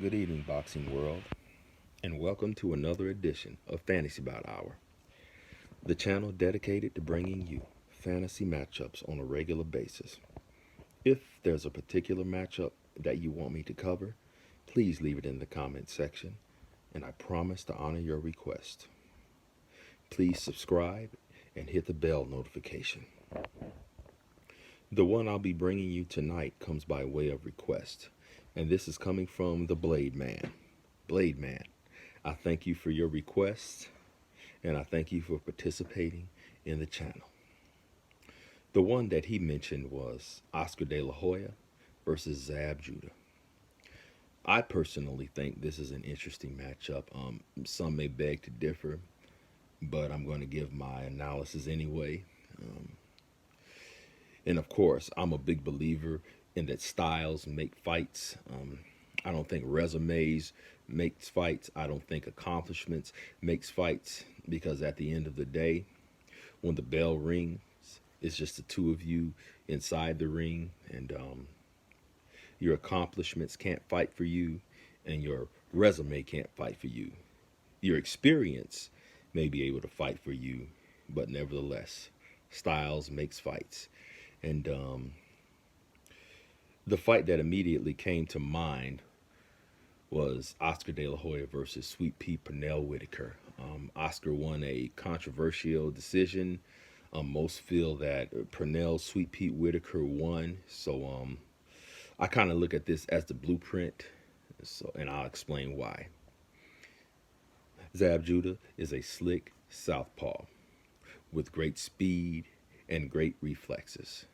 Good evening, boxing world, and welcome to another edition of Fantasy Bout Hour, the channel dedicated to bringing you fantasy matchups on a regular basis. If there's a particular matchup that you want me to cover, please leave it in the comment section, and I promise to honor your request. Please subscribe and hit the bell notification. The one I'll be bringing you tonight comes by way of request, and this is coming from the Blade Man. Blade Man, I thank you for your request, and I thank you for participating in the channel. The one that he mentioned was Oscar De La Hoya versus Zab Judah. I personally think this is an interesting matchup. Some may beg to differ, but I'm going to give my analysis anyway. And of course, I'm a big believer in that styles make fights. I don't think resumes makes fights. I don't think accomplishments makes fights, because at the end of the day, when the bell rings, it's just the two of you inside the ring, and your accomplishments can't fight for you, and your resume can't fight for you. Your experience may be able to fight for you, but nevertheless, styles makes fights. And the fight that immediately came to mind was Oscar De La Hoya versus Sweet Pea Pernell Whitaker. Oscar won a controversial decision. Most feel that Pernell Sweet Pea Whitaker won. So I kind of look at this as the blueprint. And I'll explain why. Zab Judah is a slick southpaw with great speed and great reflexes.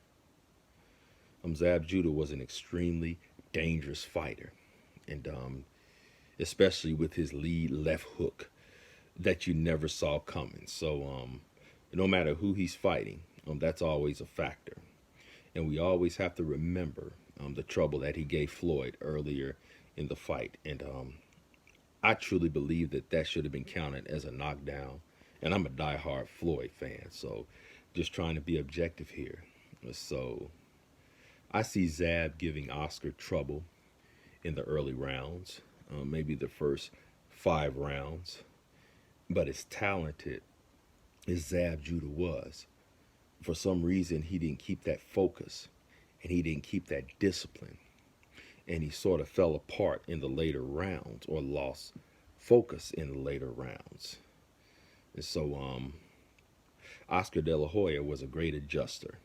Zab Judah was an extremely dangerous fighter, and especially with his lead left hook that you never saw coming. So no matter who he's fighting, that's always a factor. And we always have to remember the trouble that he gave Floyd earlier in the fight. And I truly believe that that should have been counted as a knockdown. And I'm a diehard Floyd fan, so just trying to be objective here. So I see Zab giving Oscar trouble in the early rounds, maybe the first 5 rounds. But as talented as Zab Judah was, for some reason he didn't keep that focus, and he didn't keep that discipline. And he sort of fell apart in the later rounds, or lost focus in the later rounds. And so Oscar De La Hoya was a great adjuster.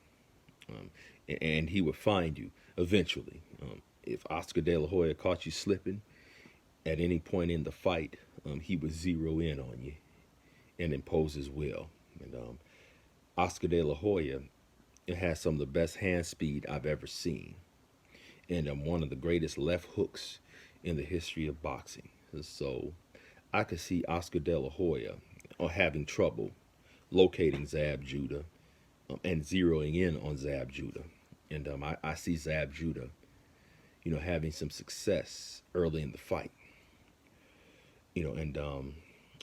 And he would find you eventually. If Oscar De La Hoya caught you slipping at any point in the fight, he would zero in on you and impose his will. And Oscar De La Hoya has some of the best hand speed I've ever seen, and one of the greatest left hooks in the history of boxing. So I could see Oscar De La Hoya having trouble locating Zab Judah and zeroing in on Zab Judah. And I see Zab Judah, having some success early in the fight. And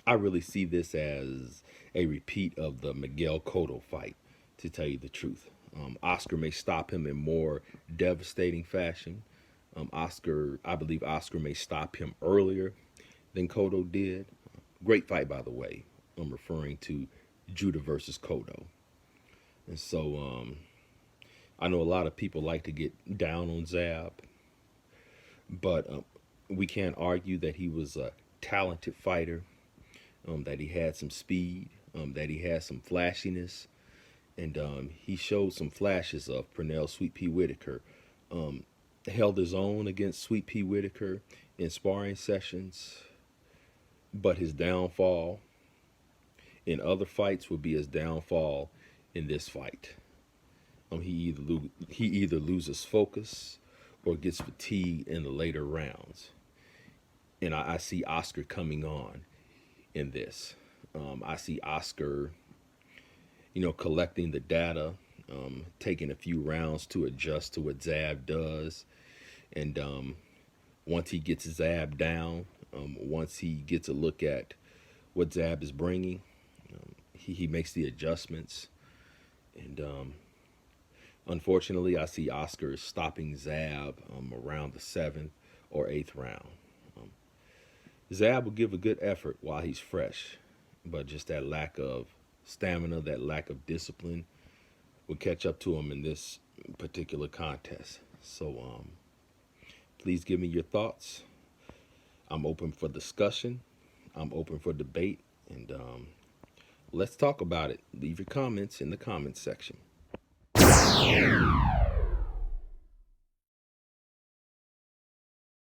I really see this as a repeat of the Miguel Cotto fight, to tell you the truth. Oscar may stop him in more devastating fashion. I believe Oscar may stop him earlier than Cotto did. Great fight, by the way. I'm referring to Judah versus Cotto. And so I know a lot of people like to get down on Zab, but we can't argue that he was a talented fighter, that he had some speed, that he had some flashiness, and he showed some flashes of Pernell Sweet Pea Whitaker. Held his own against Sweet Pea Whitaker in sparring sessions, but his downfall in other fights would be his downfall in this fight. He either loses focus or gets fatigued in the later rounds. And I see Oscar coming on in this. I see Oscar, collecting the data, taking a few rounds to adjust to what Zab does. And once he gets Zab down, once he gets a look at what Zab is bringing, he makes the adjustments. And unfortunately, I see Oscar stopping Zab around the 7th or 8th round. Zab will give a good effort while he's fresh, but just that lack of stamina, that lack of discipline will catch up to him in this particular contest. So please give me your thoughts. I'm open for discussion. I'm open for debate, and let's talk about it. Leave your comments in the comments section.